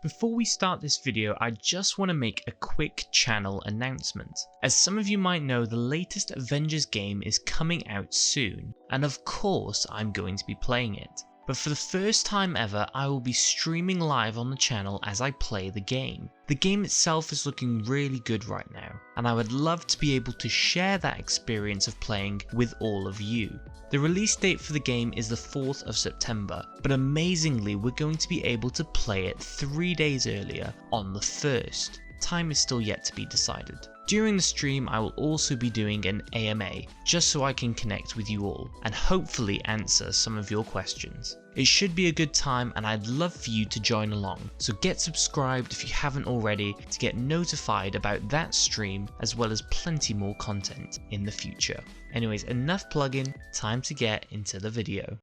Before we start this video, I just want to make a quick channel announcement. As some of you might know, the latest Avengers game is coming out soon, and of course I'm going to be playing it. But for the first time ever, I will be streaming live on the channel as I play the game. The game itself is looking really good right now, and I would love to be able to share that experience of playing with all of you. The release date for the game is the 4th of September, but amazingly we're going to be able to play it 3 days earlier on the 1st. Time is still yet to be decided. During the stream I will also be doing an AMA, just so I can connect with you all, and hopefully answer some of your questions. It should be a good time and I'd love for you to join along, so get subscribed if you haven't already to get notified about that stream as well as plenty more content in the future. Anyways, enough plugging, time to get into the video.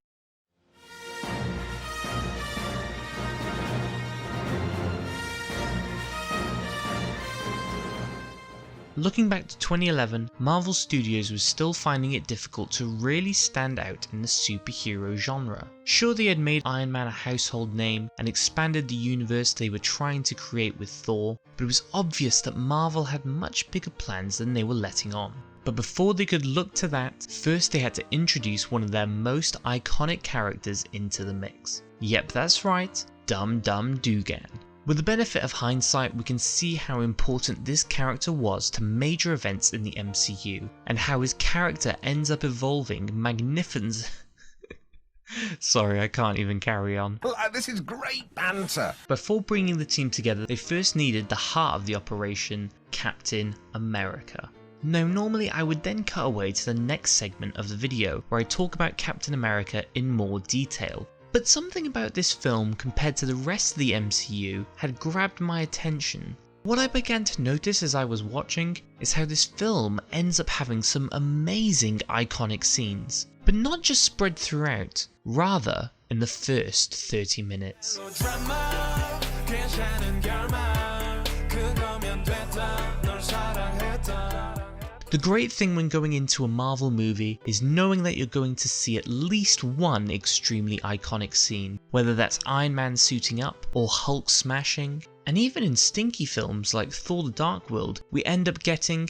Looking back to 2011, Marvel Studios was still finding it difficult to really stand out in the superhero genre. Sure, they had made Iron Man a household name and expanded the universe they were trying to create with Thor, but it was obvious that Marvel had much bigger plans than they were letting on. But before they could look to that, first they had to introduce one of their most iconic characters into the mix. Yep, that's right, Dum Dum Dugan. With the benefit of hindsight, we can see how important this character was to major events in the MCU, and how his character ends up evolving magnificent. Sorry, I can't even carry on. This is great banter! Before bringing the team together, they first needed the heart of the operation, Captain America. Now normally I would then cut away to the next segment of the video, where I talk about Captain America in more detail. But something about this film compared to the rest of the MCU had grabbed my attention. What I began to notice as I was watching is how this film ends up having some amazing iconic scenes, but not just spread throughout, rather in the first 30 minutes. The great thing when going into a Marvel movie is knowing that you're going to see at least one extremely iconic scene, whether that's Iron Man suiting up or Hulk smashing, and even in stinky films like Thor: The Dark World, we end up getting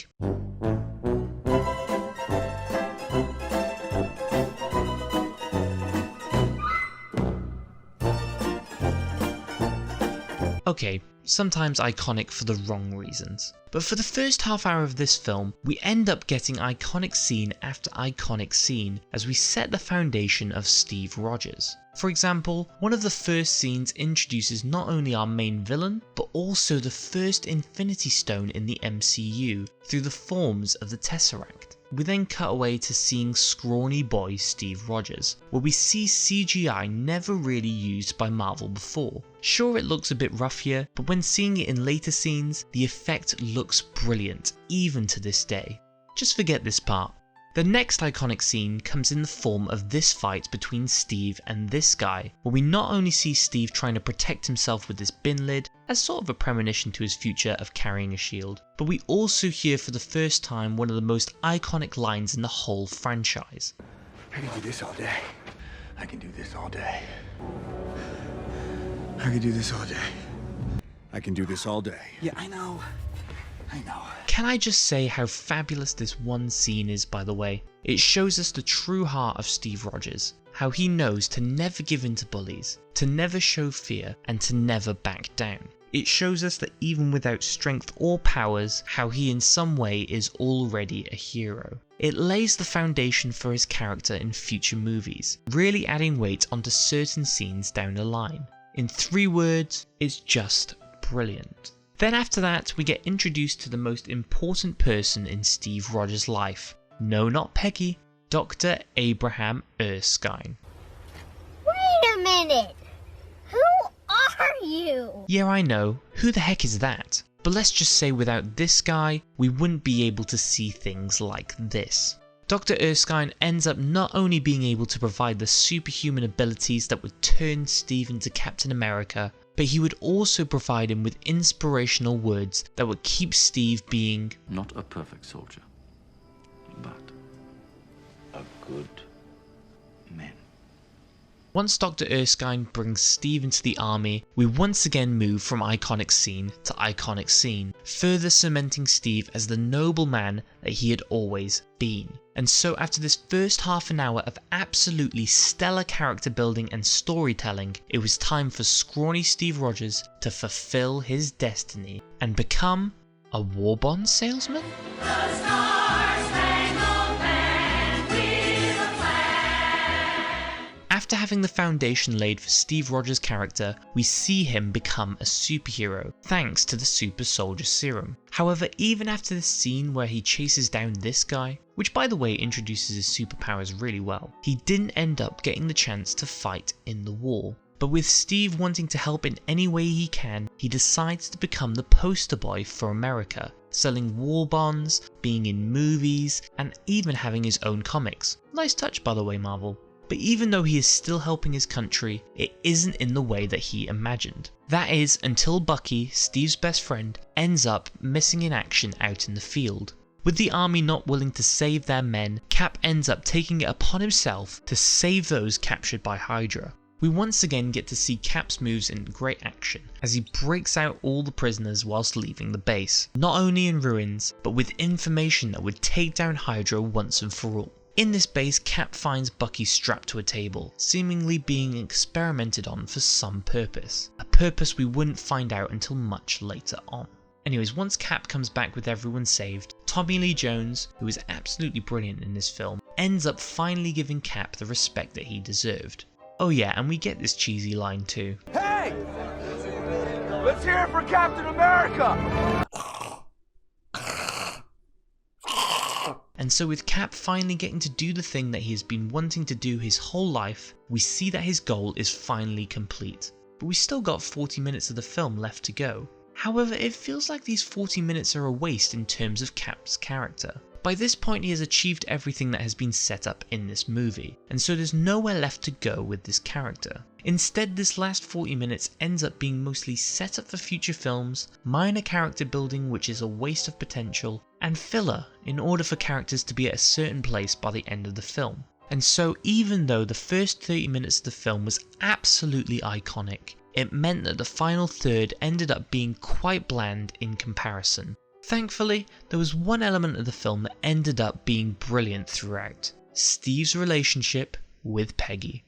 okay, sometimes iconic for the wrong reasons. But for the first half hour of this film, we end up getting iconic scene after iconic scene as we set the foundation of Steve Rogers. For example, one of the first scenes introduces not only our main villain, but also the first Infinity Stone in the MCU through the forms of the Tesseract. We then cut away to seeing scrawny boy Steve Rogers, where we see CGI never really used by Marvel before. Sure, it looks a bit rough here, but when seeing it in later scenes, the effect looks brilliant, even to this day. Just forget this part. The next iconic scene comes in the form of this fight between Steve and this guy, where we not only see Steve trying to protect himself with this bin lid, as sort of a premonition to his future of carrying a shield, but we also hear for the first time one of the most iconic lines in the whole franchise. I can do this all day. I can do this all day. I can do this all day. I can do this all day. Yeah, I know. Can I just say how fabulous this one scene is, by the way? It shows us the true heart of Steve Rogers, how he knows to never give in to bullies, to never show fear, and to never back down. It shows us that even without strength or powers, how he in some way is already a hero. It lays the foundation for his character in future movies, really adding weight onto certain scenes down the line. In 3 words, it's just brilliant. Then after that, we get introduced to the most important person in Steve Rogers' life. No, not Peggy, Dr. Abraham Erskine. Wait a minute! Who are you? Yeah, I know, who the heck is that? But let's just say without this guy, we wouldn't be able to see things like this. Dr. Erskine ends up not only being able to provide the superhuman abilities that would turn Steve into Captain America, but he would also provide him with inspirational words that would keep Steve being not a perfect soldier, but a good man. Once Dr. Erskine brings Steve into the army, we once again move from iconic scene to iconic scene, further cementing Steve as the noble man that he had always been. And so after this first half an hour of absolutely stellar character building and storytelling, it was time for scrawny Steve Rogers to fulfill his destiny and become a war bond salesman? After having the foundation laid for Steve Rogers' character, we see him become a superhero, thanks to the super soldier serum. However, even after the scene where he chases down this guy, which by the way introduces his superpowers really well, he didn't end up getting the chance to fight in the war. But with Steve wanting to help in any way he can, he decides to become the poster boy for America, selling war bonds, being in movies, and even having his own comics. Nice touch by the way, Marvel. But even though he is still helping his country, it isn't in the way that he imagined. That is, until Bucky, Steve's best friend, ends up missing in action out in the field. With the army not willing to save their men, Cap ends up taking it upon himself to save those captured by Hydra. We once again get to see Cap's moves in great action, as he breaks out all the prisoners whilst leaving the base, not only in ruins, but with information that would take down Hydra once and for all. In this base, Cap finds Bucky strapped to a table, seemingly being experimented on for some purpose. A purpose we wouldn't find out until much later on. Anyways, once Cap comes back with everyone saved, Tommy Lee Jones, who is absolutely brilliant in this film, ends up finally giving Cap the respect that he deserved. Oh yeah, and we get this cheesy line too. Hey! Let's hear it for Captain America! And so with Cap finally getting to do the thing that he has been wanting to do his whole life, we see that his goal is finally complete. But we still got 40 minutes of the film left to go. However, it feels like these 40 minutes are a waste in terms of Cap's character. By this point he has achieved everything that has been set up in this movie, and so there's nowhere left to go with this character. Instead, this last 40 minutes ends up being mostly set up for future films, minor character building which is a waste of potential, and filler in order for characters to be at a certain place by the end of the film. And so even though the first 30 minutes of the film was absolutely iconic, it meant that the final third ended up being quite bland in comparison. Thankfully, there was one element of the film that ended up being brilliant throughout: Steve's relationship with Peggy.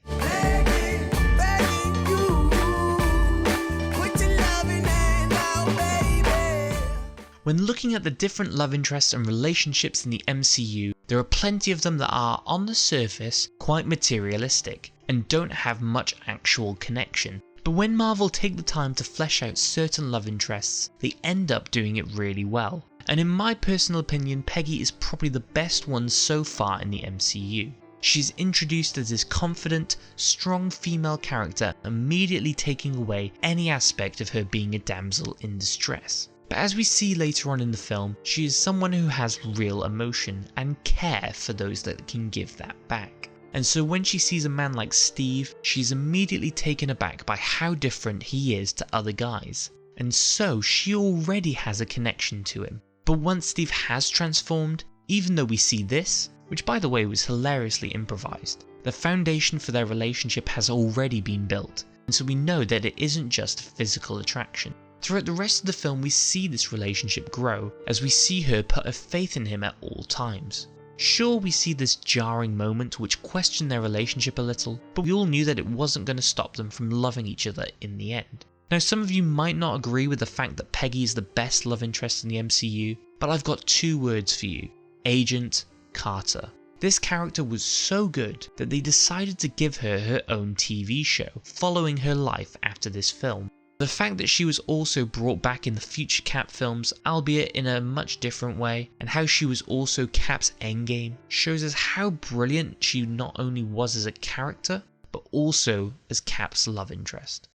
When looking at the different love interests and relationships in the MCU, there are plenty of them that are, on the surface, quite materialistic, and don't have much actual connection. But when Marvel take the time to flesh out certain love interests, they end up doing it really well. And in my personal opinion, Peggy is probably the best one so far in the MCU. She's introduced as this confident, strong female character, immediately taking away any aspect of her being a damsel in distress. But as we see later on in the film, she is someone who has real emotion and care for those that can give that back. And so when she sees a man like Steve, she's immediately taken aback by how different he is to other guys. And so she already has a connection to him. But once Steve has transformed, even though we see this, which by the way was hilariously improvised, the foundation for their relationship has already been built. And so we know that it isn't just physical attraction. Throughout the rest of the film we see this relationship grow as we see her put her faith in him at all times. Sure, we see this jarring moment which questioned their relationship a little, but we all knew that it wasn't going to stop them from loving each other in the end. Now some of you might not agree with the fact that Peggy is the best love interest in the MCU, but I've got two words for you: Agent Carter. This character was so good that they decided to give her her own TV show, following her life after this film. The fact that she was also brought back in the future Cap films, albeit in a much different way, and how she was also Cap's endgame, shows us how brilliant she not only was as a character, but also as Cap's love interest.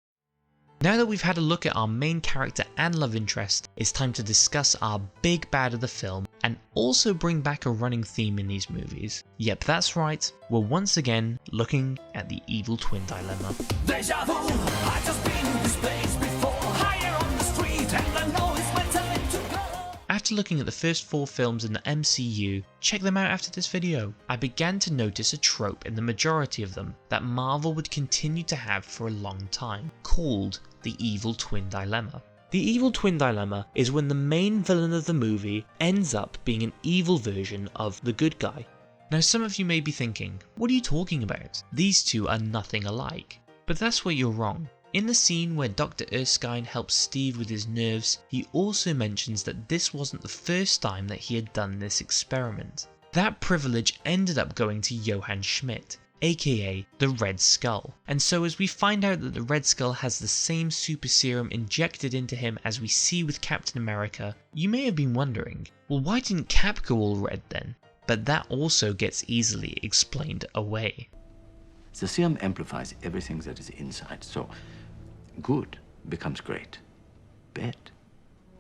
Now that we've had a look at our main character and love interest, it's time to discuss our big bad of the film and also bring back a running theme in these movies. Yep, that's right, we're once again looking at the evil twin dilemma. Deja vu, I just been in this place before. Higher on the street and I know it's my time to go. After after looking at the first 4 films in the MCU, check them out after this video, I began to notice a trope in the majority of them that Marvel would continue to have for a long time, called the evil twin dilemma. The evil twin dilemma is when the main villain of the movie ends up being an evil version of the good guy. Now some of you may be thinking, what are you talking about? These two are nothing alike. But that's where you're wrong. In the scene where Dr. Erskine helps Steve with his nerves, he also mentions that this wasn't the first time that he had done this experiment. That privilege ended up going to Johann Schmidt, aka the Red Skull. And so as we find out that the Red Skull has the same super serum injected into him as we see with Captain America, you may have been wondering, well, why didn't Cap go all red then? But that also gets easily explained away. The serum amplifies everything that is inside, so good becomes great, bad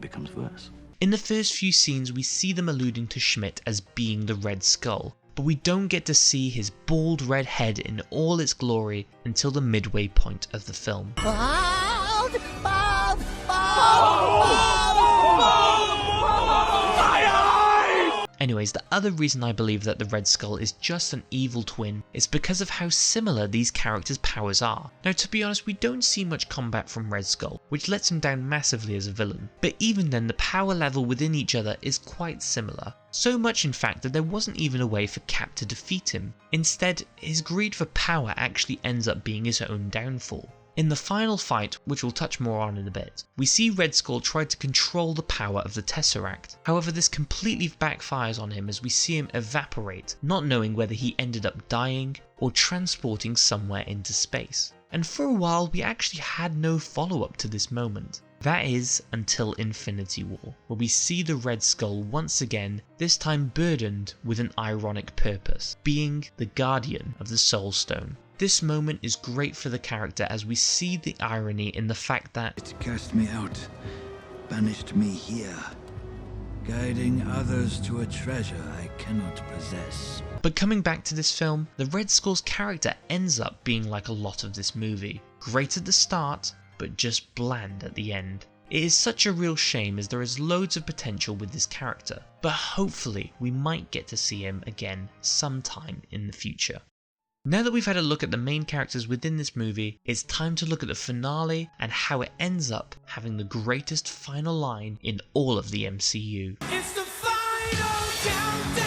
becomes worse. In the first few scenes we see them alluding to Schmidt as being the Red Skull, but we don't get to see his bald red head in all its glory until the midway point of the film. Bald, bald, bald. Anyways, the other reason I believe that the Red Skull is just an evil twin is because of how similar these characters' powers are. Now to be honest, we don't see much combat from Red Skull, which lets him down massively as a villain, but even then the power level within each other is quite similar. So much in fact that there wasn't even a way for Cap to defeat him. Instead, his greed for power actually ends up being his own downfall. In the final fight, which we'll touch more on in a bit, we see Red Skull try to control the power of the Tesseract. However, this completely backfires on him as we see him evaporate, not knowing whether he ended up dying or transporting somewhere into space. And for a while we actually had no follow-up to this moment. That is until Infinity War, where we see the Red Skull once again, this time burdened with an ironic purpose, being the guardian of the Soul Stone. This moment is great for the character as we see the irony in the fact that It cast me out, banished me here, guiding others to a treasure I cannot possess. But coming back to this film, the Red Skull's character ends up being like a lot of this movie. Great at the start, but just bland at the end. It is such a real shame as there is loads of potential with this character, but hopefully we might get to see him again sometime in the future. Now that we've had a look at the main characters within this movie, it's time to look at the finale and how it ends up having the greatest final line in all of the MCU. It's the final countdown.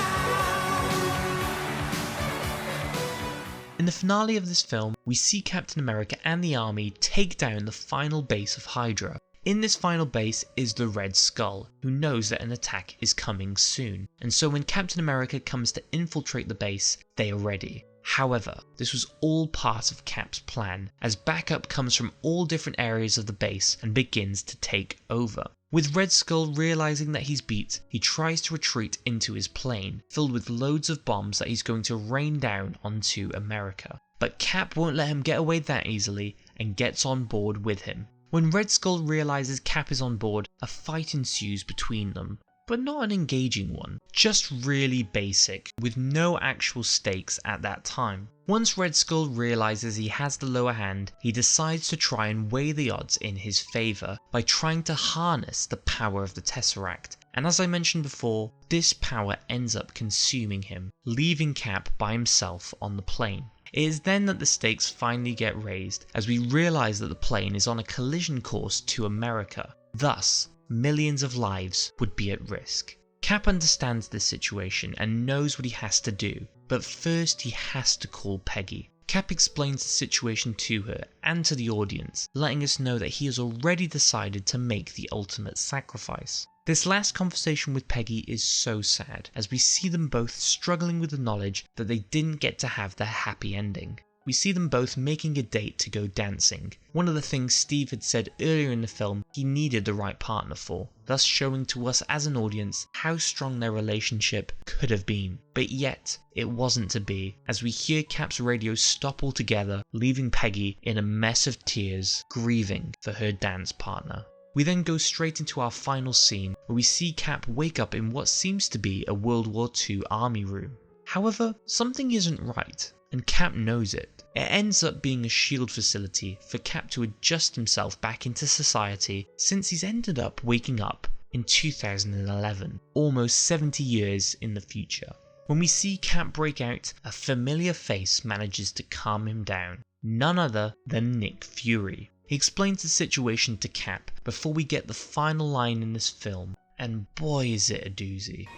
In the finale of this film, we see Captain America and the army take down the final base of Hydra. In this final base is the Red Skull, who knows that an attack is coming soon, and so when Captain America comes to infiltrate the base, they are ready. However, this was all part of Cap's plan, as backup comes from all different areas of the base and begins to take over. With Red Skull realizing that he's beat, he tries to retreat into his plane, filled with loads of bombs that he's going to rain down onto America. But Cap won't let him get away that easily and gets on board with him. When Red Skull realizes Cap is on board, a fight ensues between them. But not an engaging one, just really basic, with no actual stakes at that time. Once Red Skull realizes he has the lower hand, he decides to try and weigh the odds in his favour by trying to harness the power of the Tesseract. And as I mentioned before, this power ends up consuming him, leaving Cap by himself on the plane. It is then that the stakes finally get raised, as we realise that the plane is on a collision course to America. Thus, millions of lives would be at risk. Cap understands this situation and knows what he has to do, but first he has to call Peggy. Cap explains the situation to her and to the audience, letting us know that he has already decided to make the ultimate sacrifice. This last conversation with Peggy is so sad, as we see them both struggling with the knowledge that they didn't get to have their happy ending. We see them both making a date to go dancing, one of the things Steve had said earlier in the film he needed the right partner for, thus showing to us as an audience how strong their relationship could have been. But yet, it wasn't to be, as we hear Cap's radio stop altogether, leaving Peggy in a mess of tears, grieving for her dance partner. We then go straight into our final scene, where we see Cap wake up in what seems to be a World War II army room. However, something isn't right, and Cap knows it. It ends up being a shield facility for Cap to adjust himself back into society, since he's ended up waking up in 2011, almost 70 years in the future. When we see Cap break out, a familiar face manages to calm him down, none other than Nick Fury. He explains the situation to Cap before we get the final line in this film, and boy is it a doozy.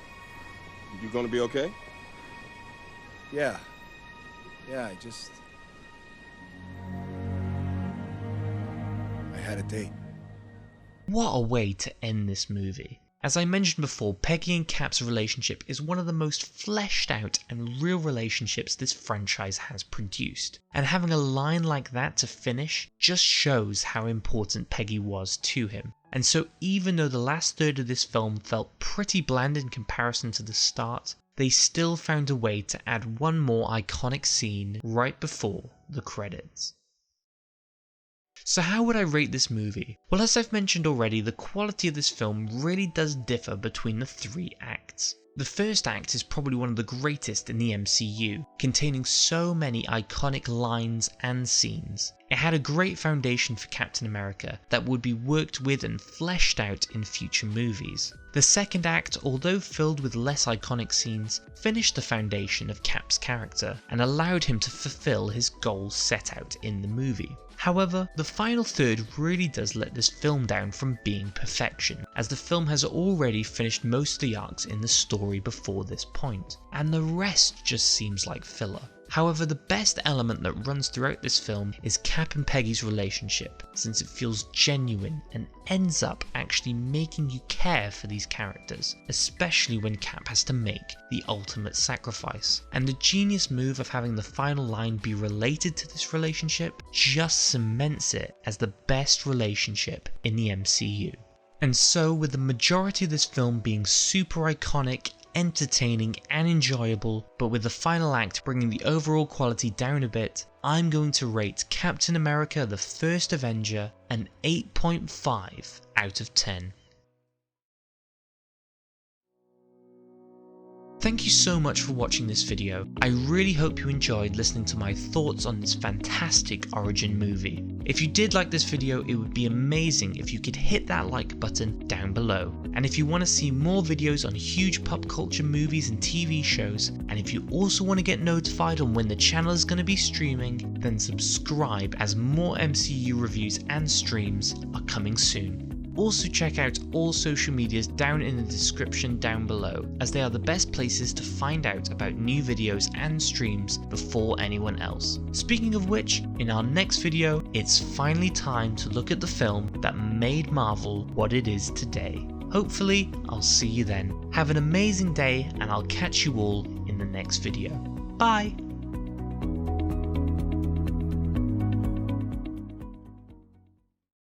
You gonna be okay? Yeah, I had a date. What a way to end this movie. As I mentioned before, Peggy and Cap's relationship is one of the most fleshed out and real relationships this franchise has produced, and having a line like that to finish just shows how important Peggy was to him. And so even though the last third of this film felt pretty bland in comparison to the start, they still found a way to add one more iconic scene right before the credits. So how would I rate this movie? Well, as I've mentioned already, the quality of this film really does differ between the three acts. The first act is probably one of the greatest in the MCU, containing so many iconic lines and scenes. It had a great foundation for Captain America that would be worked with and fleshed out in future movies. The second act, although filled with less iconic scenes, finished the foundation of Cap's character and allowed him to fulfill his goals set out in the movie. However, the final third really does let this film down from being perfection, as the film has already finished most of the arcs in the story before this point, and the rest just seems like filler. However, the best element that runs throughout this film is Cap and Peggy's relationship, since it feels genuine and ends up actually making you care for these characters, especially when Cap has to make the ultimate sacrifice. And the genius move of having the final line be related to this relationship just cements it as the best relationship in the MCU. And so, with the majority of this film being super iconic, entertaining and enjoyable, but with the final act bringing the overall quality down a bit, I'm going to rate Captain America: The First Avenger an 8.5 out of 10. Thank you so much for watching this video. I really hope you enjoyed listening to my thoughts on this fantastic origin movie. If you did like this video, it would be amazing if you could hit that like button down below. And if you want to see more videos on huge pop culture movies and TV shows, and if you also want to get notified on when the channel is going to be streaming, then subscribe, as more MCU reviews and streams are coming soon. Also check out all social medias down in the description down below, as they are the best places to find out about new videos and streams before anyone else. Speaking of which, in our next video, it's finally time to look at the film that made Marvel what it is today. Hopefully, I'll see you then. Have an amazing day, and I'll catch you all in the next video. Bye!